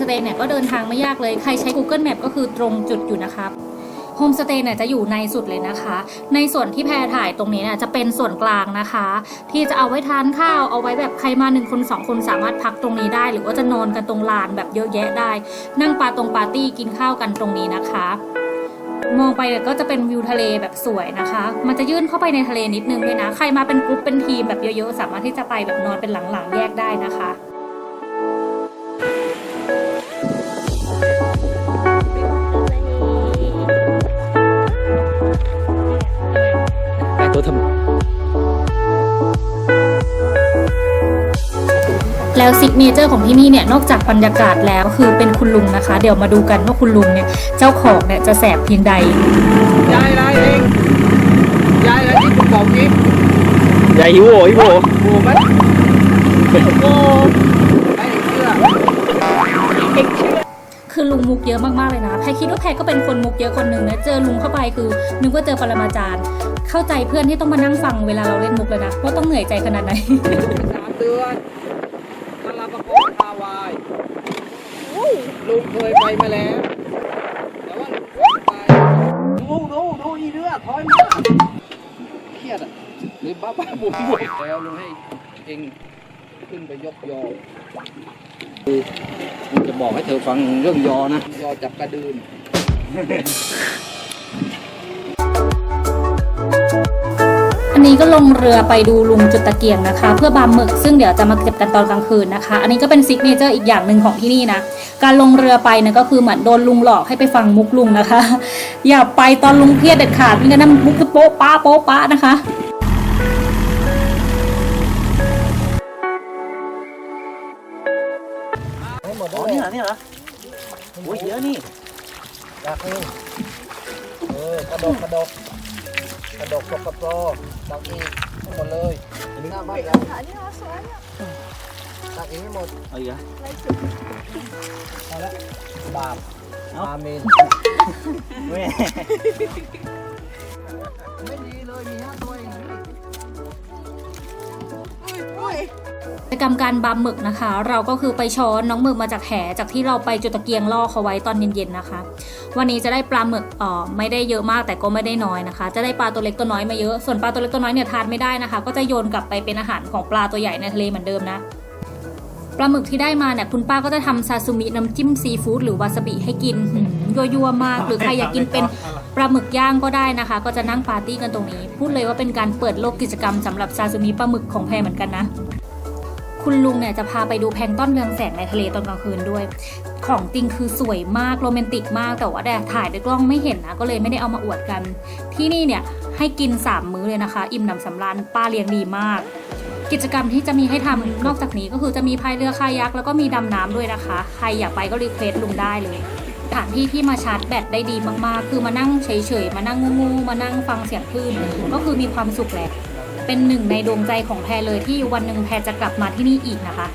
เตย์เนี่ยก็เดินทางไม่ยากเลยใครใช้ Google Map ก็คือตรงจุดอยู่นะครับโฮมสเตย์เนี่ยจะอยู่ในสุดเลยนะคะในส่วนที่แพรถ่ายตรงนี้เนี่ยจะเป็นส่วนกลางนะคะที่จะเอาไว้ทานข้าวเอาไว้แบบใครมา1 คน 2 คนสามารถพักตรงนี้ได้หรือว่าจะนอนกันตรงลานแบบเยอะแยะได้นั่งปาร์ตี้กินข้าวกันตรงนี้นะคะมองไปก็จะเป็นวิวทะเลแบบสวยนะคะมันจะยื่นเข้าไปในทะเลนิดนึงด้วยนะใครมาเป็นกรุ๊ปเป็นทีมแบบเยอะๆสามารถที่จะไปแบบนอนเป็นหลังๆแยกได้นะคะแล้วซิกเนเจอร์ของที่นี่เนี่ยนอกจากบรรยากาศแล้วคือเป็นคุณลุงนะคะเดี๋ยวมาดูกันว่าคุณลุงเนี่ยเจ้าของเนี่ยจะแสบเพียงใดยายอะไรเองยายอะไรที่คุณบอกนี้ยายหิวโหยหิวโหไหมโอ้ไอ้เชื่อคือลุงมุกเยอะมากๆเลยนะแพรคิดว่าแพรก็เป็นคนมุกเยอะคนหนึ่งนะเจอลุงเข้าไปคือนึกว่าเจอปรมาจารย์เข้าใจเพื่อนที่ต้องมานั่งฟังเวลาเราเล่นมุกเลยนะว่าต้องเหนื่อยใจขนาดไหน3 เดือนตลาดประกอบฮาวายลุงเคยไปมาแล้วแต่ว่าลุงไปดูอีเรือถอยมาเครียดอ่ะหรือบ้าบุ๋มแล้วลุงให้เองขึ้นไปยกยอจะบอกให้เธอฟังเรื่องยอนะยอจับกระดืนอันนี้ก็ลงเรือไปดูลุงจุดตะเกียงนะคะเพื่อบามหมึกซึ่งเดี๋ยวจะมาเก็บกันตอนกลางคืนนะคะอันนี้ก็เป็นซิกเนเจอร์อีกอย่างหนึ่งของที่นี่นะการลงเรือไปเนี่ยก็คือเหมือนโดนลุงหลอกให้ไปฟังมุกลุงนะคะอย่าไปตอนลุงเครียดเด็ดขาดไม่งั้นนะมุกคือโป๊ะป๊ะนะคะอ๋อนี่เหรอโอ้ยเยอะนี่อยากนี่กระดกตกกระโปรงตักอีกทั้งหมดเลยหน้าบ้านเราตักอีกให้หมดเอาอีกเหรอเอาละบาปอาเมนไม่ดีเลยมี5 ตัวเองกิจกรรมการบามหมึกนะคะเราก็คือไปช้อนน้องหมึกมาจากแหจากที่เราไปจุดตะเกียงล่อเขาไว้ตอนเย็นๆนะคะวันนี้จะได้ปลาหมึกไม่ได้เยอะมากแต่ก็ไม่ได้น้อยนะคะจะได้ปลาตัวเล็กตัวน้อยมาเยอะส่วนปลาตัวเล็กตัวน้อยเนี่ยทานไม่ได้นะคะก็จะโยนกลับไปเป็นอาหารของปลาตัวใหญ่ในทะเลเหมือนเดิมนะปลาหมึกที่ได้มาเนี่ยคุณป้าก็จะทำซาซูมิน้ำจิ้มซีฟู้ดหรือวาซาบิให้กินยั่วๆมากหรือใครอยากกินเป็นปลาหมึกย่างก็ได้นะคะก็จะนั่งปาร์ตี้กันตรงนี้พูดเลยว่าเป็นการเปิดโลกกิจกรรมสำหรับซาซูมิปลาหมึกของแพรเหมือนกันนะคุณลุงเนี่ยจะพาไปดูแพลงก์ต้นเรืองแสงในทะเลตอนกลางคืนด้วยของจริงคือสวยมากโรแมนติกมากแต่ว่าแต่ถ่ายด้วยกล้องไม่เห็นนะก็เลยไม่ได้เอามาอวดกันที่นี่เนี่ยให้กิน3 มื้อเลยนะคะอิ่มหนำสำราญป้าเลี้ยงดีมากกิจกรรมที่จะมีให้ทำนอกจากนี้ก็คือจะมีพายเรือคายักแล้วก็มีดำน้ำด้วยนะคะใครอยากไปก็รีเควสลุงได้เลยสถานที่ที่มาชาร์จแบตได้ดีมากๆคือมานั่งเฉยๆมานั่งงูๆมานั่งฟังเสียงคลื่นก็คือมีความสุขแหละเป็นหนึ่งในดวงใจของแพรเลยที่วันหนึ่งแพรจะกลับมาที่นี่อีกนะคะ